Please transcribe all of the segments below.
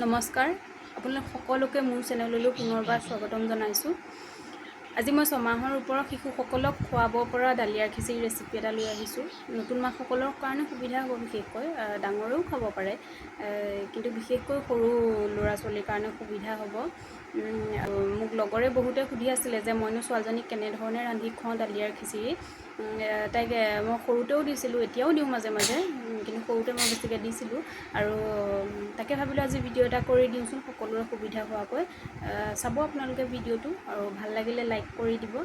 নমস্কাৰ আপোনালোক সকলোকে মোৰ চেনেললৈ পুনৰবাৰ স্বাগতম জনাইছোঁ। আজি মই 6 মাহৰ ওপৰৰ শিশুসকলক খুৱাব পৰা ডালিয়াৰ খিচিৰি ৰেচিপি এটা লৈ আহিছোঁ। নতুন মাকসকলৰ কাৰণে সুবিধা হ'ব, বিশেষকৈ ডাঙৰেও খাব পাৰে, কিন্তু বিশেষকৈ সৰু ল'ৰা ছোৱালীৰ কাৰণে সুবিধা হ'ব। আৰু মোক লগৰে বহুতে সুধি আছিলে যে মইনো ছোৱালীজনীক কেনেধৰণে ৰান্ধি খুৱাওঁ ডালিয়াৰ খিচিৰি। তাইক মই সৰুতেও দিছিলোঁ, এতিয়াও দিওঁ মাজে মাজে, কিন্তু সৰুতে মই বেছিকৈ দিছিলোঁ। আৰু তাকে ভাবিলোঁ আজি ভিডিঅ' এটা কৰি দিওঁচোন সকলোৰে সুবিধা হোৱাকৈ। চাব আপোনালোকে ভিডিঅ'টো, আৰু ভাল লাগিলে লাইক কৰি দিব,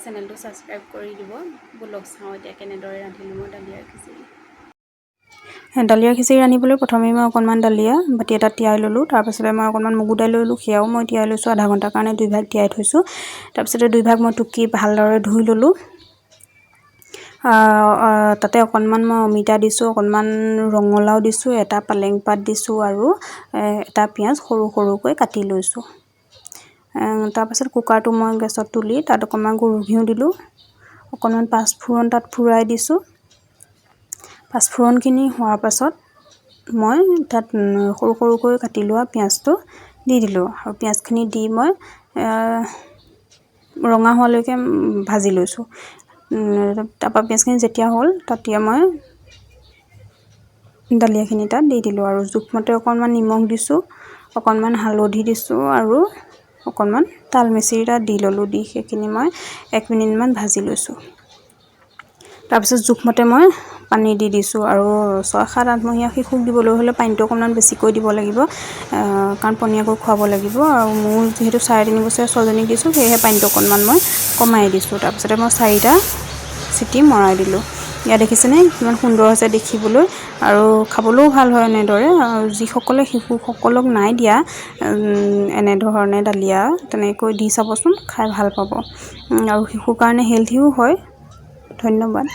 চেনেলটো ছাবস্ক্ৰাইব কৰি দিব। ব'লক চাওঁ এতিয়া কেনেদৰে ৰান্ধিলোঁ মই ডালিয়াৰ খিচিৰি। ডালিয়াৰ খিচিৰি ৰান্ধিবলৈ প্ৰথমে মই অকণমান ডালিয়া বাতি এটাত তিয়াই ল'লোঁ। তাৰপিছতে মই অকণমান মগু দাইল ল'লোঁ, সেয়াও মই তিয়াই লৈছোঁ, আধা ঘণ্টাৰ কাৰণে 2 ভাগ তিয়াই থৈছোঁ। তাৰপিছতে 2 ভাগ মই টুকি ভালদৰে ধুই ল'লোঁ। তাতে অকণমান মই অমিতা দিছোঁ, অকণমান ৰঙালাও দিছোঁ, এটা পালেং পাত দিছোঁ, আৰু এটা পিঁয়াজ সৰু সৰুকৈ কাটি লৈছোঁ। তাৰপাছত কুকাৰটো মই গেছত তুলি তাত অকণমান গুড় ঘিউ দিলোঁ, অকণমান পাঁচফোৰণ তাত ফুৰাই দিছোঁ। পাঁচফোৰণখিনি হোৱাৰ পাছত মই তাত সৰু সৰুকৈ কাটি লোৱা পিঁয়াজটো দি দিলোঁ, আৰু পিঁয়াজখিনি দি মই ৰঙা হোৱালৈকে ভাজি লৈছোঁ। তাৰপৰা পিঁয়াজখিনি যেতিয়া হ'ল, তেতিয়া মই ডালিয়াখিনি তাত দি দিলোঁ, আৰু জোখমতে অকণমান নিমখ দিছোঁ, অকণমান হালধি দিছোঁ, আৰু অকণমান তাল মিচিৰি তাত দি ল'লোঁ। দি সেইখিনি মই 1 মিনিটমান ভাজি লৈছোঁ। তাৰপিছত জোখমতে মই পানী দি দিছোঁ, আৰু 6-7 মহীয়া শিশুক দিবলৈ হ'লে পানীটো অকণমান বেছিকৈ দিব লাগিব, কাৰণ পনীয়াকৈ খুৱাব লাগিব। আৰু মোৰ যিহেতু 3.5 বছৰীয়া ছোৱালীজনীক দিছোঁ, সেয়েহে পানীটো অকণমান মই কমাই দিছোঁ। তাৰপিছতে মই 4টা চিটি মৰাই দিলোঁ। ইয়াত দেখিছেনে কিমান সুন্দৰ হৈছে দেখিবলৈ, আৰু খাবলৈও ভাল হয় এনেদৰে। আৰু যিসকলে শিশুসকলক নাই দিয়া এনেধৰণে ডালিয়া, তেনেকৈ দি চাবচোন, খাই ভাল পাব, আৰু শিশুৰ কাৰণে হেল্থিও হয়। ধন্যবাদ।